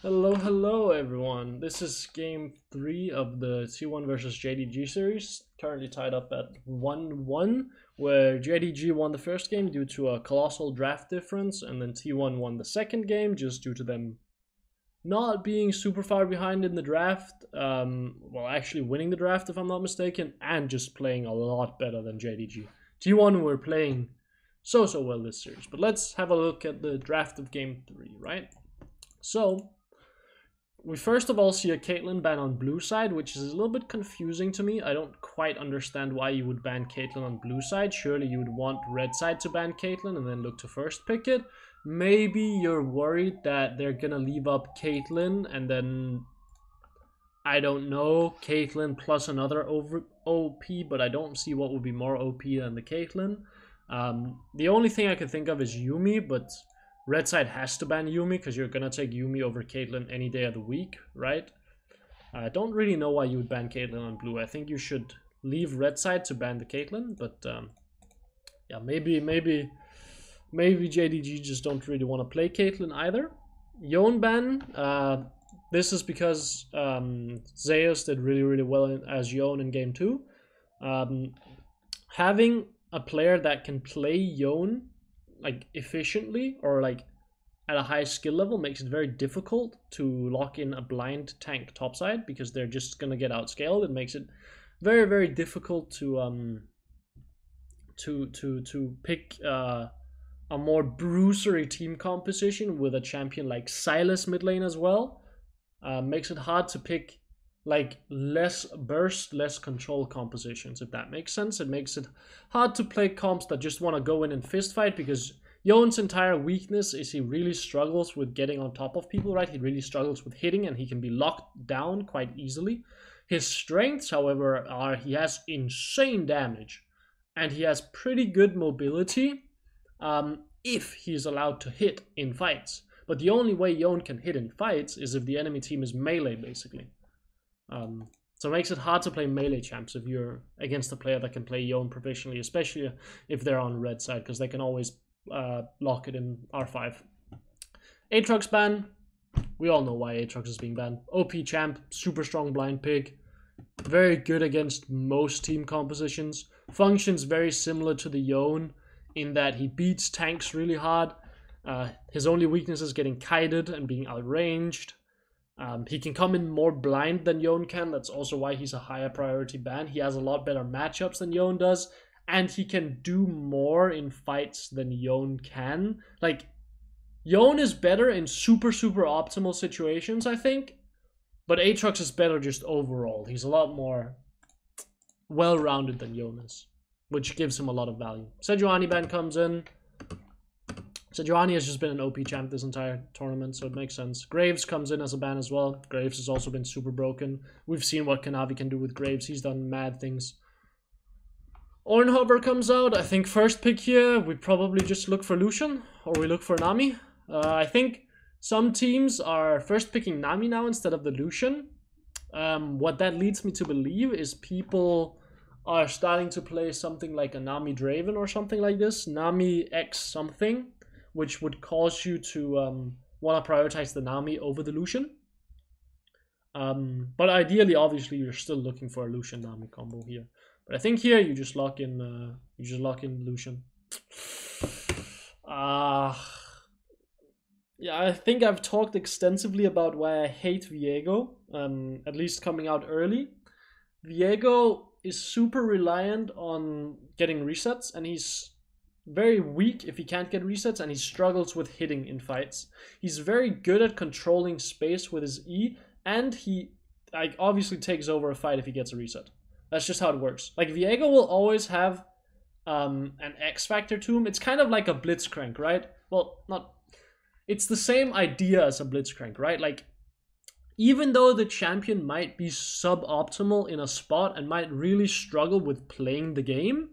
Hello everyone. This is game 3 of the T1 versus JDG series, currently tied up at 1-1, where JDG won the first game due to a colossal draft difference, and then T1 won the second game just due to them not being super far behind in the draft, well, actually winning the draft if I'm not mistaken, and just playing a lot better than JDG. T1 were playing so well this series, but let's have a look at the draft of game 3, right? So we first of all see a Caitlyn ban on blue side, which is a little bit confusing to me. I don't quite understand why you would ban Caitlyn on blue side. Surely you would want red side to ban Caitlyn and then look to first pick it. Maybe you're worried that they're gonna leave up Caitlyn and then, I don't know, Caitlyn plus another over OP, but I don't see what would be more OP than the Caitlyn. The only thing I could think of is Yuumi, but red side has to ban Yuumi because you're gonna take Yuumi over Caitlyn any day of the week, right? I don't really know why you would ban Caitlyn on blue. I think you should leave red side to ban the Caitlyn, but yeah, maybe JDG just don't really want to play Caitlyn either. Yone ban. This is because Zeus did really well as Yone in game 2. Having a player that can play Yone like efficiently or like at a high skill level makes it very difficult to lock in a blind tank topside because they're just gonna get outscaled. It makes it very difficult to pick a more bruisery team composition with a champion like Silas mid lane as well. Makes it hard to pick like less burst, less control compositions, if that makes sense. It makes it hard to play comps that just want to go in and fist fight, because Yone's entire weakness is he really struggles with getting on top of people, right? He really struggles with hitting and he can be locked down quite easily. His strengths, however, are he has insane damage and he has pretty good mobility if he's allowed to hit in fights. But the only way Yone can hit in fights is if the enemy team is melee, basically. So it makes it hard to play melee champs if you're against a player that can play Yone professionally, especially if they're on red side, because they can always lock it in R5. Aatrox ban. We all know why Aatrox is being banned. OP champ, super strong blind pick, very good against most team compositions. Functions very similar to the Yone in that he beats tanks really hard. His only weakness is getting kited and being outranged. He can come in more blind than Yone can. That's also why he's a higher priority ban. He has a lot better matchups than Yone does, and he can do more in fights than Yone can. Like, Yone is better in super optimal situations, I think, but Aatrox is better just overall. He's a lot more well-rounded than Yone is, which gives him a lot of value. Sejuani ban comes in. Sejuani has just been an OP champ this entire tournament, so it makes sense. Graves comes in as a ban as well. Graves has also been super broken. We've seen what Kanavi can do with Graves. He's done mad things. Ornhover comes out. I think first pick here, we probably just look for Lucian, or we look for Nami. I think some teams are first picking Nami now instead of the Lucian. What that leads me to believe is people are starting to play something like a Nami Draven or something like this. Nami X something, which would cause you to want to prioritize the Nami over the Lucian. But ideally, obviously, you're still looking for a Lucian-Nami combo here. But I think here you just lock in Lucian. Yeah, I think I've talked extensively about why I hate Viego, at least coming out early. Viego is super reliant on getting resets, and he's very weak if he can't get resets, and he struggles with hitting in fights. He's very good at controlling space with his E, and he like obviously takes over a fight if he gets a reset. That's just how it works. Like, Viego will always have an X factor to him. It's kind of like a Blitzcrank, right? Well, not. It's the same idea as a Blitzcrank, right? Like, even though the champion might be suboptimal in a spot and might really struggle with playing the game,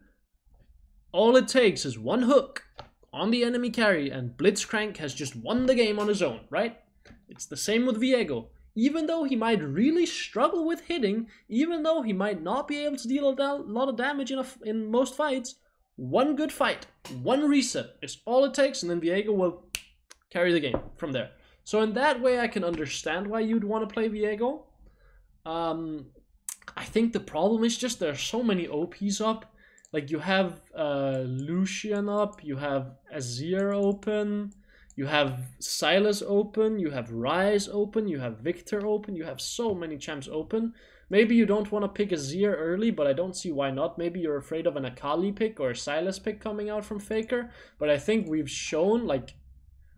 all it takes is one hook on the enemy carry and Blitzcrank has just won the game on his own, right? It's the same with Viego. Even though he might really struggle with hitting, even though he might not be able to deal a lot of damage in most fights, one good fight, one reset is all it takes, and then Viego will carry the game from there. So in that way, I can understand why you'd want to play Viego. I think the problem is just there's so many OPs up. Like you have Lucian up, you have Azir open, you have Sylas open, you have Ryze open, you have Victor open, you have so many champs open. Maybe you don't want to pick Azir early, but I don't see why not. Maybe you're afraid of an Akali pick or a Sylas pick coming out from Faker. But I think we've shown, like,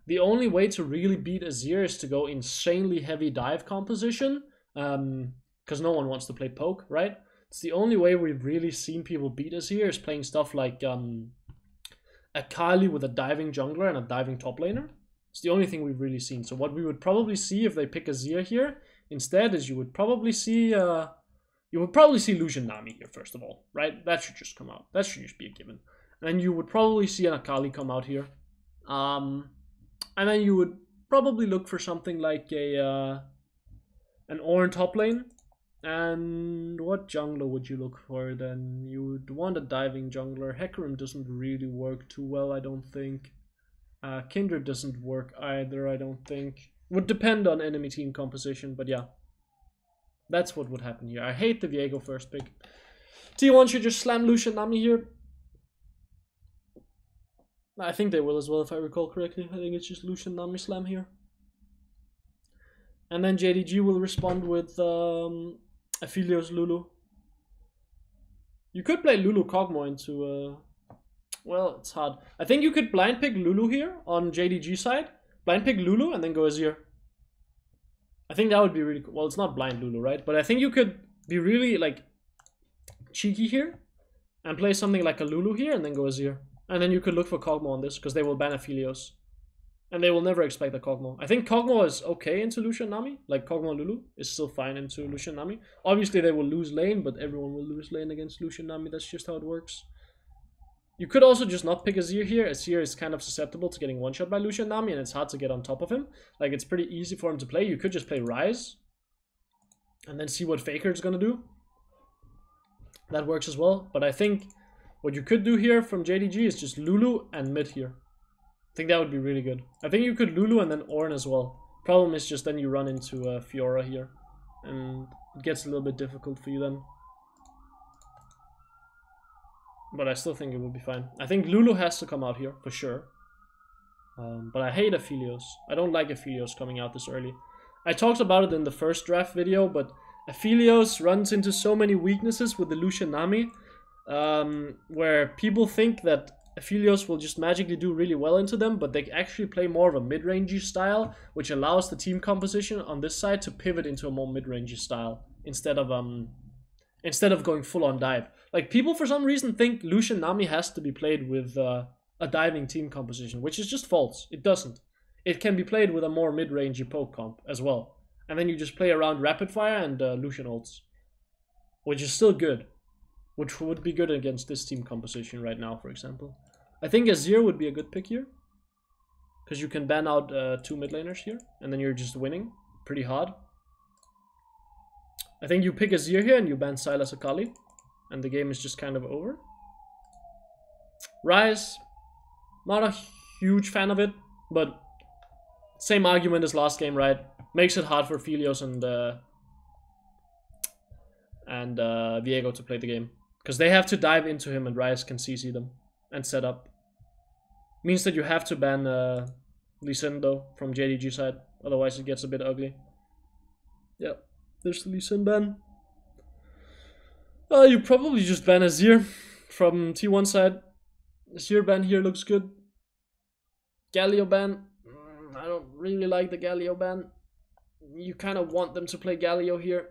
the only way to really beat Azir is to go insanely heavy dive composition. Because no one wants to play poke, right? It's the only way we've really seen people beat Azir is playing stuff like Akali with a diving jungler and a diving top laner. It's the only thing we've really seen. So what we would probably see if they pick Azir here instead is you would probably see Lucian Nami here first of all, right? That should just come out. That should just be a given. And then you would probably see an Akali come out here. And then you would probably look for something like an Ornn top lane. And what jungler would you look for then? You would want a diving jungler. Hecarim doesn't really work too well, I don't think. Kindred doesn't work either, I don't think. Would depend on enemy team composition, but yeah. That's what would happen here. I hate the Viego first pick. T1 should just slam Lucian Nami here. I think they will as well, if I recall correctly. I think it's just Lucian Nami slam here. And then JDG will respond with Aphelios Lulu. You could play Lulu Kog'Maw into... well, it's hard. I think you could blind pick Lulu here on JDG side. Blind pick Lulu and then go Azir. I think that would be really cool. Well, it's not blind Lulu, right? But I think you could be really, like, cheeky here and play something like a Lulu here and then go Azir. And then you could look for Kog'Maw on this because they will ban Aphelios. And they will never expect a Kog'Maw. I think Kog'Maw is okay into Lucian Nami. Like, Kog'Maw Lulu is still fine into Lucian Nami. Obviously, they will lose lane, but everyone will lose lane against Lucian Nami. That's just how it works. You could also just not pick Azir here. Azir is kind of susceptible to getting one-shot by Lucian Nami, and it's hard to get on top of him. Like, it's pretty easy for him to play. You could just play Ryze and then see what Faker is going to do. That works as well. But I think what you could do here from JDG is just Lulu and mid here. I think that would be really good. I think you could Lulu and then Ornn as well. Problem is just then you run into Fiora here. And it gets a little bit difficult for you then. But I still think it will be fine. I think Lulu has to come out here, for sure. But I hate Aphelios. I don't like Aphelios coming out this early. I talked about it in the first draft video, but Aphelios runs into so many weaknesses with the Lucian Nami. Where people think that Aphelios will just magically do really well into them, but they actually play more of a mid-rangey style, which allows the team composition on this side to pivot into a more mid-rangey style instead of going full-on dive. Like, people for some reason think Lucian Nami has to be played with a diving team composition, which is just false. It doesn't. It can be played with a more mid-rangey poke comp as well. And then you just play around rapid fire and Lucian ults, which is still good. Which would be good against this team composition right now, for example. I think Azir would be a good pick here. Because you can ban out 2 mid laners here. And then you're just winning pretty hard. I think you pick Azir here and you ban Sylas Akali. And the game is just kind of over. Ryze. Not a huge fan of it. But same argument as last game, right? Makes it hard for Aphelios and Viego to play the game. Because they have to dive into him and Ryze can CC them and set up. Means that you have to ban Lee Sin though from JDG side. Otherwise it gets a bit ugly. Yep, there's the Lee Sin ban. You probably just ban Azir from T1 side. Azir ban here looks good. Galio ban. I don't really like the Galio ban. You kind of want them to play Galio here.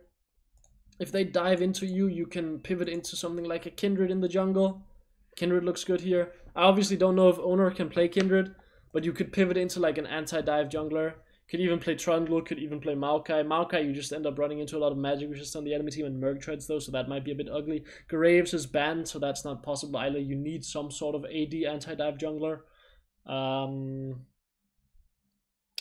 If they dive into you, you can pivot into something like a Kindred in the jungle. Kindred looks good here. I obviously don't know if Owner can play Kindred, but you could pivot into like an anti-dive jungler. Could even play Trundle, could even play Maokai. Maokai, you just end up running into a lot of magic resist on the enemy team and Merc Treads though, so that might be a bit ugly. Graves is banned, so that's not possible either. You need some sort of AD anti-dive jungler.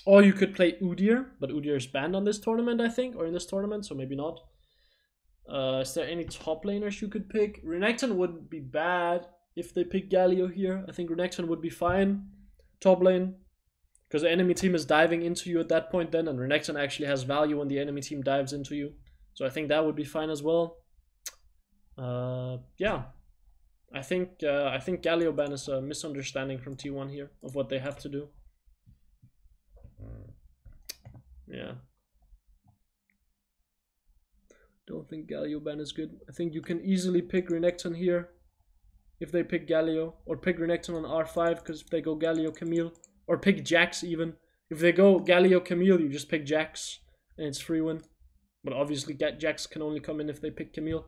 Or you could play Udyr, but Udyr is banned on this tournament, I think, or in this tournament, so maybe not. Is there any top laners you could pick? Renekton wouldn't be bad if they pick Galio here. I think Renekton would be fine. Top lane. Because the enemy team is diving into you at that point then, and Renekton actually has value when the enemy team dives into you. So I think that would be fine as well. Yeah. I think Galio ban is a misunderstanding from T1 here of what they have to do. Yeah. Don't think Galio ban is good. I think you can easily pick Renekton here if they pick Galio, or pick Renekton on R5 because if they go Galio Camille, or pick Jax even. If they go Galio Camille, you just pick Jax and it's free win. But obviously Jax can only come in if they pick Camille.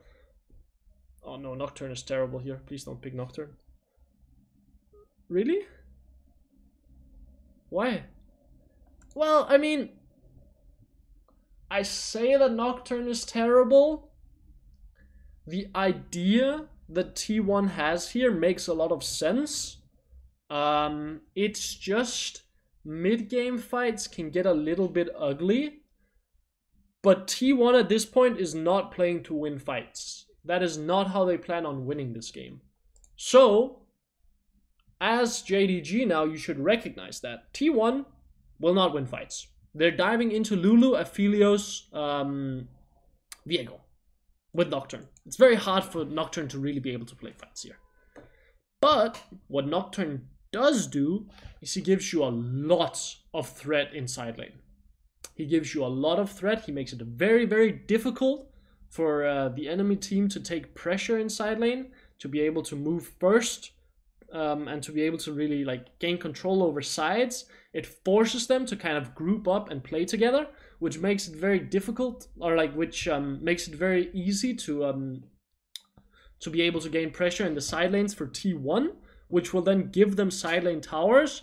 Oh no, Nocturne is terrible here. Please don't pick Nocturne. Really? Why? Well, I mean, I say that Nocturne is terrible. The idea that T1 has here makes a lot of sense. It's just mid-game fights can get a little bit ugly. But T1 at this point is not playing to win fights. That is not how they plan on winning this game. So, as JDG now, you should recognize that T1 will not win fights. They're diving into Lulu, Aphelios, Viego with Nocturne. It's very hard for Nocturne to really be able to play fights here. But what Nocturne does do is he gives you a lot of threat in side lane. He gives you a lot of threat. He makes it very, very difficult for the enemy team to take pressure in side lane, to be able to move first, and to be able to really like gain control over sides. It forces them to kind of group up and play together, which makes it very difficult, or like which makes it very easy to be able to gain pressure in the side lanes for T1, which will then give them side lane towers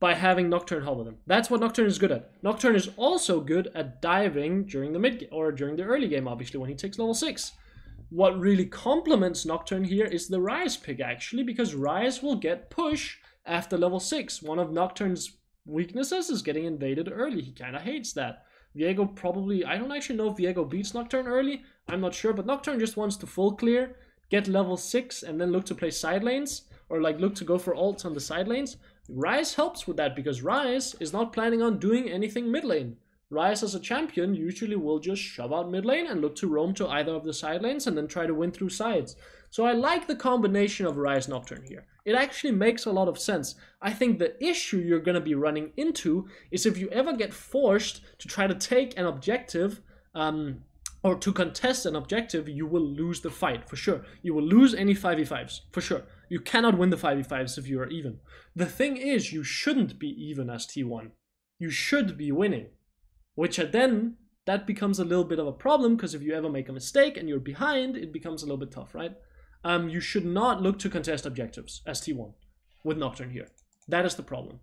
by having Nocturne hover them. That's what Nocturne is good at. Nocturne is also good at diving during the mid or during the early game, obviously, when he takes level 6. What really complements Nocturne here is the Ryze pick, actually, because Ryze will get push after level 6. One of Nocturne's weaknesses is getting invaded early. He kind of hates that. Viego probably, I don't actually know if Viego beats Nocturne early. I'm not sure, but Nocturne just wants to full clear, get level 6, and then look to play side lanes, or like look to go for ults on the side lanes. Ryze helps with that because Ryze is not planning on doing anything mid lane. Ryze as a champion usually will just shove out mid lane and look to roam to either of the side lanes and then try to win through sides. So I like the combination of Ryze Nocturne here. It actually makes a lot of sense. I think the issue you're going to be running into is if you ever get forced to try to take an objective, or to contest an objective, you will lose the fight, for sure. You will lose any 5v5s, for sure. You cannot win the 5v5s if you are even. The thing is, you shouldn't be even as T1. You should be winning. Which then, that becomes a little bit of a problem, because if you ever make a mistake and you're behind, it becomes a little bit tough, right? You should not look to contest objectives as T1 with Nocturne here. That is the problem.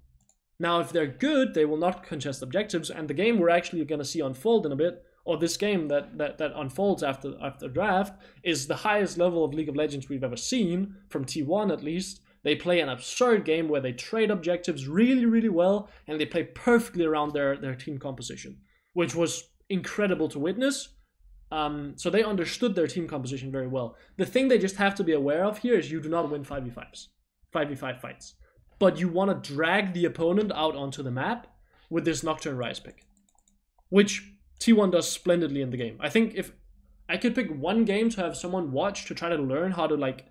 Now, if they're good, they will not contest objectives, and the game we're actually going to see unfold in a bit, or this game that unfolds after draft, is the highest level of League of Legends we've ever seen, from T1 at least. They play an absurd game where they trade objectives really, really well, and they play perfectly around their team composition, which was incredible to witness. So they understood their team composition very well. The thing they just have to be aware of here is you do not win 5v5 fights. But you want to drag the opponent out onto the map with this Nocturne Ryze pick, which T1 does splendidly in the game. I think if I could pick one game to have someone watch to try to learn how to like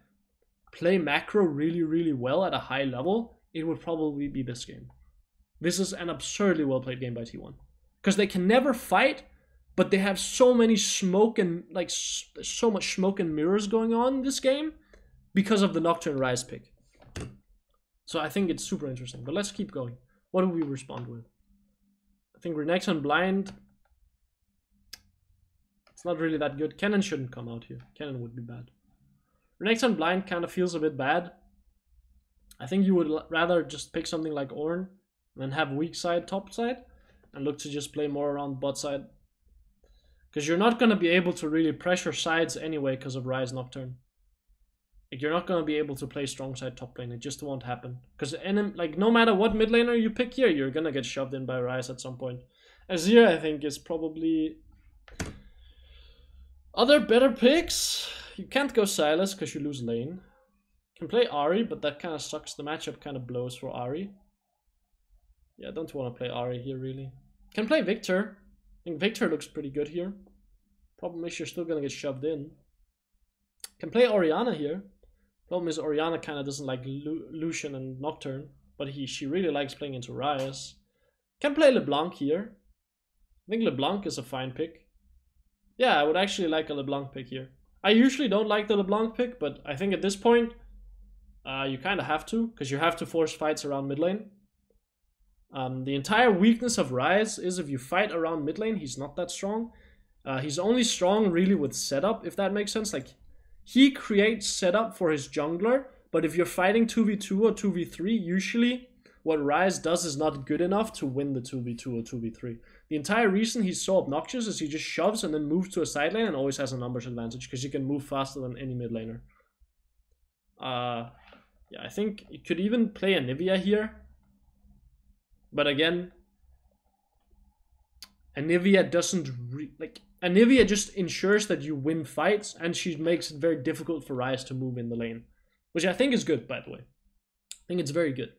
play macro really, really well at a high level, it would probably be this game. This is an absurdly well played game by T1. Because they can never fight, but they have so many smoke and like so much smoke and mirrors going on in this game because of the Nocturne Ryze pick. So I think it's super interesting. But let's keep going. What do we respond with? I think Renekton blind. It's not really that good. Kennen shouldn't come out here. Kennen would be bad. Renekton blind kind of feels a bit bad. I think you would rather just pick something like Ornn and have weak side, top side, and look to just play more around bot side. Because you're not going to be able to really pressure sides anyway because of Ryze Nocturne. Like, you're not going to be able to play strong side top lane. It just won't happen. Because like no matter what mid laner you pick here, you're going to get shoved in by Ryze at some point. Azir, I think, is probably... Other better picks? You can't go Sylas because you lose lane. You can play Ahri, but that kind of sucks. The matchup kind of blows for Ahri. Yeah, I don't want to play Ari here, really. Can play Victor. I think Victor looks pretty good here. Problem is you're still going to get shoved in. Can play Oriana here. Problem is Oriana kind of doesn't like Lucian and Nocturne. But she really likes playing into Ryze. Can play LeBlanc here. I think LeBlanc is a fine pick. Yeah, I would actually like a LeBlanc pick here. I usually don't like the LeBlanc pick, but I think at this point, you kind of have to, because you have to force fights around mid lane. The entire weakness of Ryze is if you fight around mid lane, he's not that strong. He's only strong really with setup, if that makes sense. Like, he creates setup for his jungler, but if you're fighting 2v2 or 2v3, usually what Ryze does is not good enough to win the 2v2 or 2v3. The entire reason he's so obnoxious is he just shoves and then moves to a side lane and always has a numbers advantage because he can move faster than any mid laner. Yeah, I think you could even play Anivia here. But again, Anivia doesn't Anivia just ensures that you win fights, and she makes it very difficult for Ryze to move in the lane, which I think is good, by the way. I think it's very good.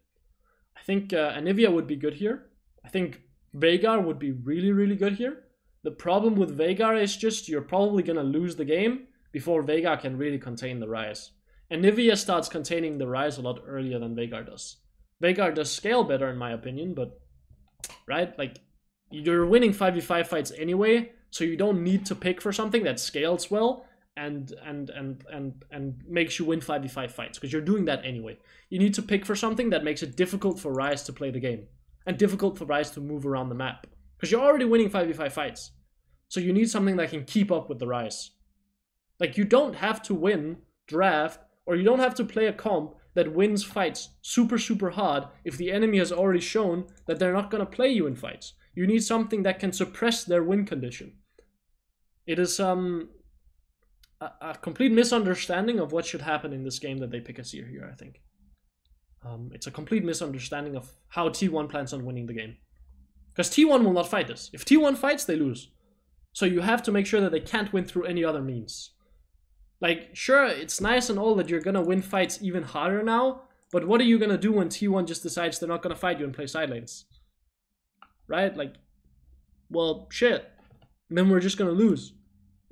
I think Anivia would be good here. I think Veigar would be really, really good here. The problem with Veigar is just you're probably going to lose the game before Veigar can really contain the Ryze. Anivia starts containing the Ryze a lot earlier than Veigar does. Veigar does scale better in my opinion, but right, like you're winning 5v5 fights anyway, so you don't need to pick for something that scales well and makes you win 5v5 fights, because you're doing that anyway. You need to pick for something that makes it difficult for Ryze to play the game and difficult for Ryze to move around the map, because you're already winning 5v5 fights. So you need something that can keep up with the Ryze. Like, you don't have to win draft, or you don't have to play a comp that wins fights super, super hard if the enemy has already shown that they're not going to play you in fights. You need something that can suppress their win condition. It is a complete misunderstanding of what should happen in this game that they pick a Seer here, I think. It's a complete misunderstanding of how T1 plans on winning the game. Because T1 will not fight this. If T1 fights, they lose. So you have to make sure that they can't win through any other means. Like, sure, it's nice and all that you're gonna win fights even harder now, but what are you gonna do when T1 just decides they're not gonna fight you and play side lanes? Right? Like, well, shit. Then we're just gonna lose.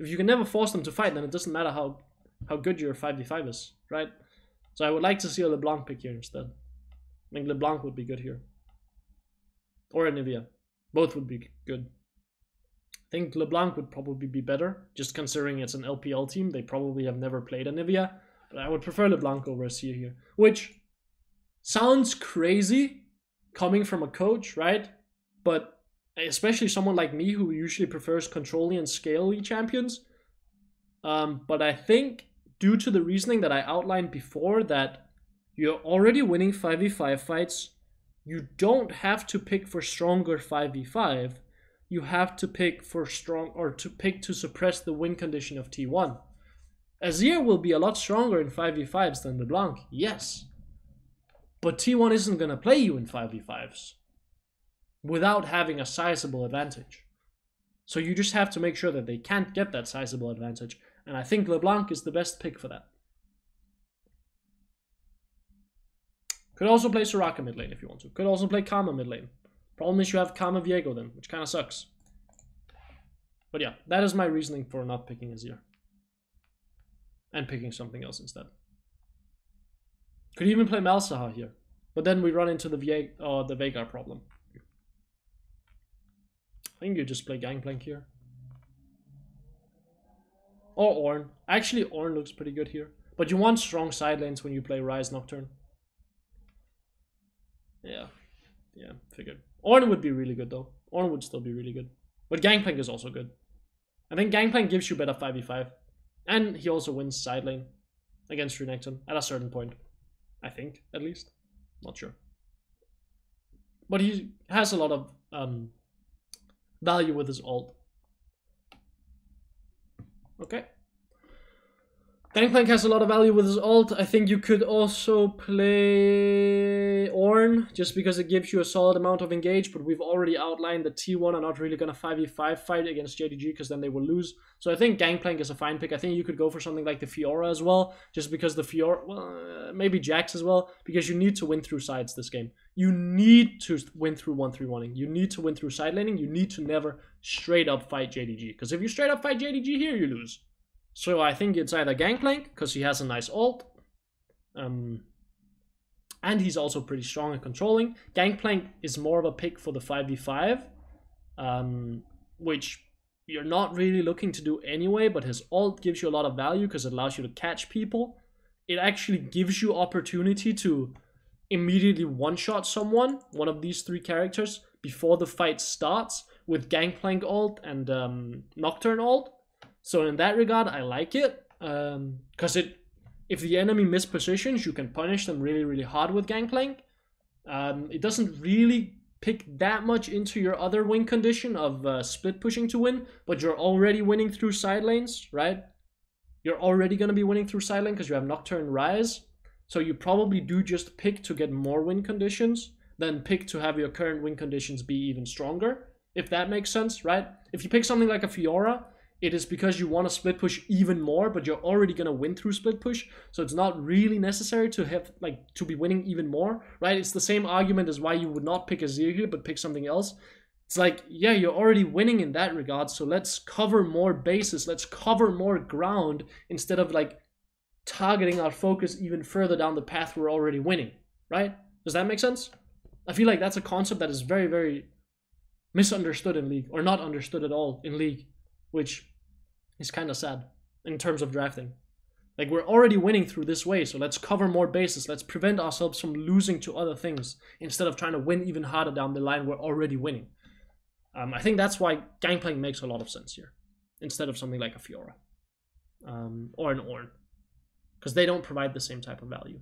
If you can never force them to fight, then it doesn't matter how good your 5v5 is, right? So I would like to see a LeBlanc pick here instead. I think LeBlanc would be good here. Or Anivia. Both would be good. I think LeBlanc would probably be better, just considering it's an LPL team. They probably have never played Anivia, but I would prefer LeBlanc over a Seer here. Which sounds crazy coming from a coach, right? But especially someone like me who usually prefers control-y and scale-y champions. But I think due to the reasoning that I outlined before, that you're already winning 5v5 fights, you don't have to pick for stronger 5v5. You have to pick for strong, or to pick to suppress the win condition of T1. Azir will be a lot stronger in 5v5s than LeBlanc, yes. But T1 isn't going to play you in 5v5s without having a sizable advantage. So you just have to make sure that they can't get that sizable advantage. And I think LeBlanc is the best pick for that. Could also play Soraka mid lane if you want to. Could also play Karma mid lane. Problem is you have Karma Viego then, which kind of sucks. But yeah, that is my reasoning for not picking Azir. And picking something else instead. Could even play Malzahar here. But then we run into the Veigar problem. I think you just play Gangplank here. Or Ornn. Actually, Ornn looks pretty good here. But you want strong side lanes when you play Ryze Nocturne. Yeah, figured. Ornn would be really good though. Ornn would still be really good. But Gangplank is also good. I think Gangplank gives you better 5v5. And he also wins side lane against Renekton at a certain point. I think, at least. Not sure. But he has a lot of value with his ult. Okay. Gangplank has a lot of value with his ult. I think you could also play Ornn, just because it gives you a solid amount of engage, but we've already outlined that T1 are not really going to 5v5 fight against JDG, because then they will lose. So I think Gangplank is a fine pick. I think you could go for something like the Fiora as well, just because the Fiora, well, maybe Jax as well, because you need to win through sides this game. You need to win through 1-3-1ing. You need to win through side laning. You need to never straight up fight JDG, because if you straight up fight JDG here, you lose. So I think it's either Gangplank, because he has a nice ult, and he's also pretty strong at controlling. Gangplank is more of a pick for the 5v5, which you're not really looking to do anyway, but his ult gives you a lot of value because it allows you to catch people. It actually gives you opportunity to immediately one-shot someone, one of these 3 characters, before the fight starts, with Gangplank ult and Nocturne ult. So in that regard, I like it, because if the enemy mispositions, you can punish them really, really hard with Gangplank. It doesn't really pick that much into your other win condition of split pushing to win, but you're already winning through side lanes, right? You're already going to be winning through side lane because you have Nocturne Rise. So you probably do just pick to get more win conditions than pick to have your current win conditions be even stronger, if that makes sense, right? If you pick something like a Fiora, it is because you want to split push even more, but you're already going to win through split push. So it's not really necessary to have, like, to be winning even more, right? It's the same argument as why you would not pick a Zirgil, but pick something else. It's like, yeah, you're already winning in that regard, so let's cover more bases. Let's cover more ground instead of, like, targeting our focus even further down the path we're already winning, right? Does that make sense? I feel like that's a concept that is very, very misunderstood in League, or not understood at all in League, which is kind of sad in terms of drafting. Like, we're already winning through this way, so let's cover more bases. Let's prevent ourselves from losing to other things instead of trying to win even harder down the line. We're already winning. I think that's why Gangplank makes a lot of sense here, instead of something like a Fiora or an Ornn, because they don't provide the same type of value.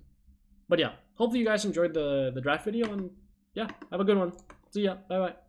But yeah, hopefully you guys enjoyed the draft video, and yeah, have a good one. See ya. Bye-bye.